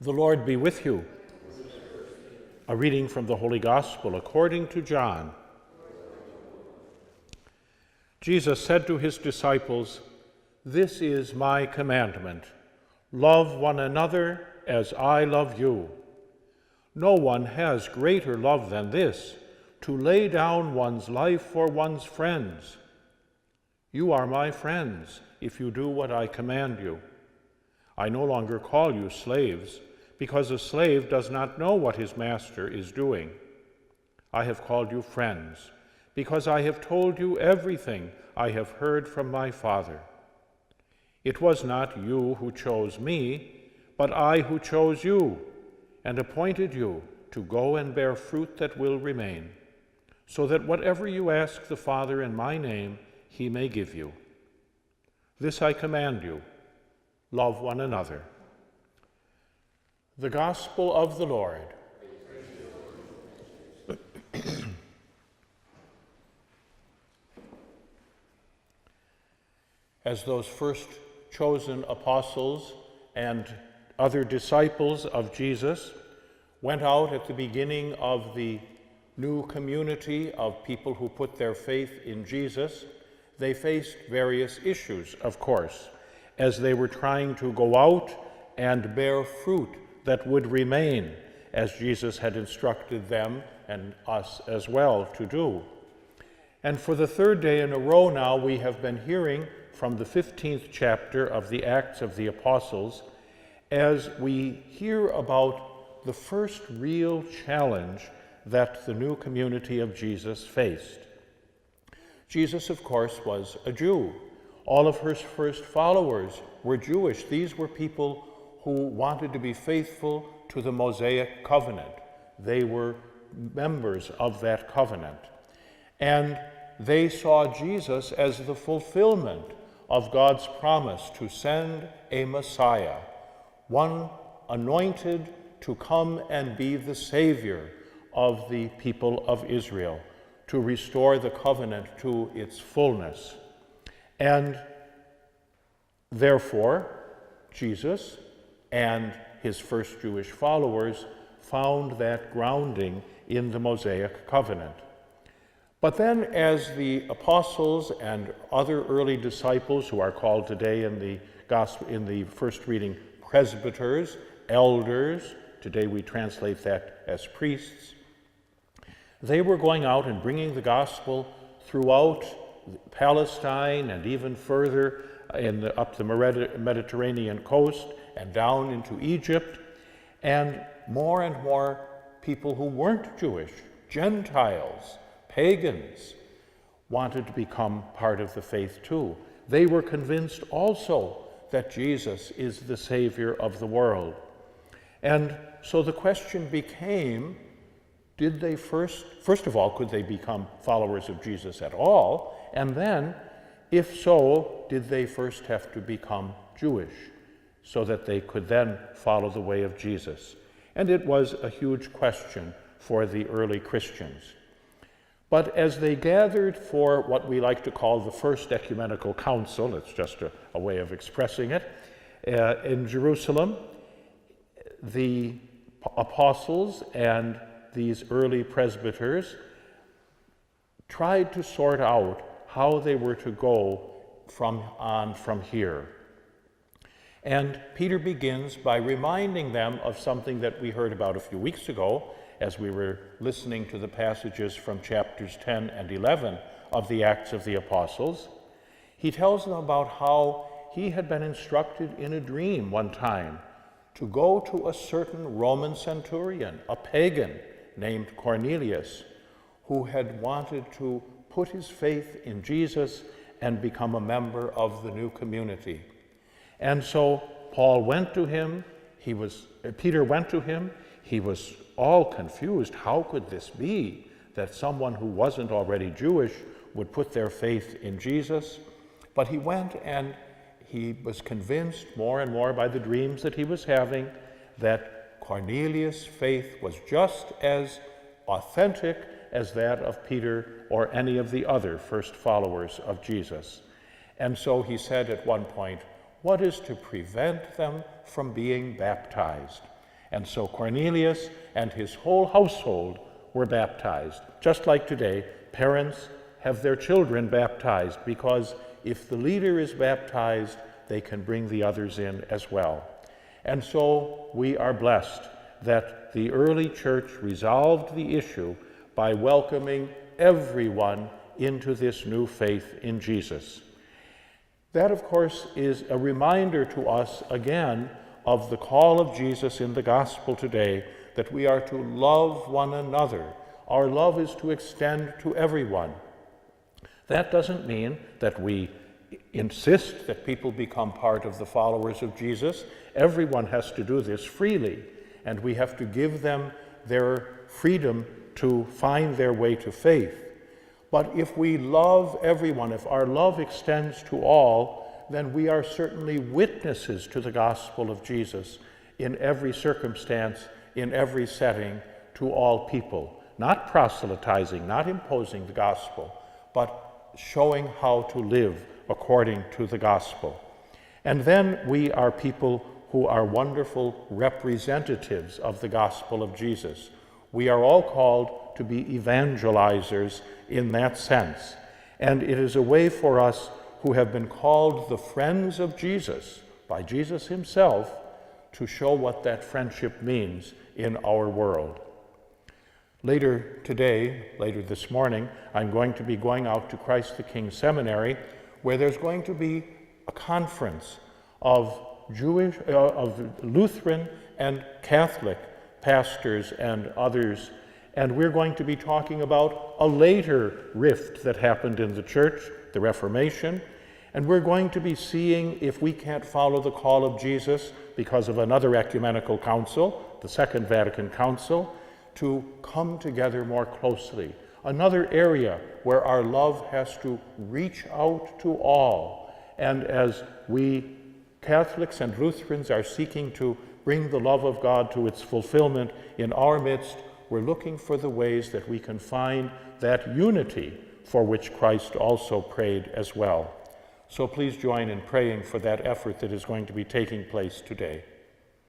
The Lord be with you. A reading from the Holy Gospel according to John. Jesus said to his disciples, "This is my commandment. Love one another as I love you. No one has greater love than this, to lay down one's life for one's friends. You are my friends if you do what I command you. I no longer call you slaves, because a slave does not know what his master is doing. I have called you friends, because I have told you everything I have heard from my Father. It was not you who chose me, but I who chose you, and appointed you to go and bear fruit that will remain, so that whatever you ask the Father in my name, he may give you. This I command you, love one another." The Gospel of the Lord. As those first chosen apostles and other disciples of Jesus went out at the beginning of the new community of people who put their faith in Jesus, they faced various issues, of course, as they were trying to go out and bear fruit that would remain, as Jesus had instructed them and us as well to do. And for the third day in a row now, we have been hearing from the 15th chapter of the Acts of the Apostles, as we hear about the first real challenge that the new community of Jesus faced. Jesus, of course, was a Jew. All of his first followers were Jewish. These were people who wanted to be faithful to the Mosaic covenant. They were members of that covenant. And they saw Jesus as the fulfillment of God's promise to send a Messiah, one anointed to come and be the Savior of the people of Israel, to restore the covenant to its fullness. And therefore, Jesus and his first Jewish followers found that grounding in the Mosaic covenant. But then, as the apostles and other early disciples, who are called today in the gospel, in the first reading, presbyters, elders, today we translate that as priests, they were going out and bringing the gospel throughout Palestine and even further up the Mediterranean coast and down into Egypt, and more people who weren't Jewish, Gentiles, pagans, wanted to become part of the faith too. They were convinced also that Jesus is the Savior of the world. And so the question became, did they first of all, could they become followers of Jesus at all? And then, if so, did they first have to become Jewish so that they could then follow the way of Jesus? And it was a huge question for the early Christians. But as they gathered for what we like to call the First Ecumenical Council, it's just a way of expressing it, in Jerusalem, the apostles and these early presbyters tried to sort out how they were to go from here. And Peter begins by reminding them of something that we heard about a few weeks ago as we were listening to the passages from chapters 10 and 11 of the Acts of the Apostles. He tells them about how he had been instructed in a dream one time to go to a certain Roman centurion, a pagan named Cornelius, who had wanted to put his faith in Jesus and become a member of the new community. And so Peter went to him. He was all confused. How could this be that someone who wasn't already Jewish would put their faith in Jesus? But he went, and he was convinced more and more by the dreams that he was having that Cornelius' faith was just as authentic as that of Peter or any of the other first followers of Jesus. And so he said at one point, "What is to prevent them from being baptized?" And so Cornelius and his whole household were baptized. Just like today, parents have their children baptized, because if the leader is baptized, they can bring the others in as well. And so we are blessed that the early church resolved the issue by welcoming everyone into this new faith in Jesus. That, of course, is a reminder to us again of the call of Jesus in the gospel today, that we are to love one another. Our love is to extend to everyone. That doesn't mean that we insist that people become part of the followers of Jesus. Everyone has to do this freely, and we have to give them their freedom to find their way to faith. But if we love everyone, if our love extends to all, then we are certainly witnesses to the gospel of Jesus in every circumstance, in every setting, to all people. Not proselytizing, not imposing the gospel, but showing how to live according to the gospel. And then we are people who are wonderful representatives of the gospel of Jesus. We are all called to be evangelizers in that sense. And it is a way for us who have been called the friends of Jesus by Jesus himself to show what that friendship means in our world. Later today, later this morning, I'm going to be going out to Christ the King Seminary, where there's going to be a conference of Lutheran and Catholic pastors and others, and we're going to be talking about a later rift that happened in the church, the Reformation, and we're going to be seeing if we can't follow the call of Jesus because of another ecumenical council, the Second Vatican Council, to come together more closely. Another area where our love has to reach out to all. And as we Catholics and Lutherans are seeking to bring the love of God to its fulfillment in our midst, we're looking for the ways that we can find that unity for which Christ also prayed as well. So please join in praying for that effort that is going to be taking place today.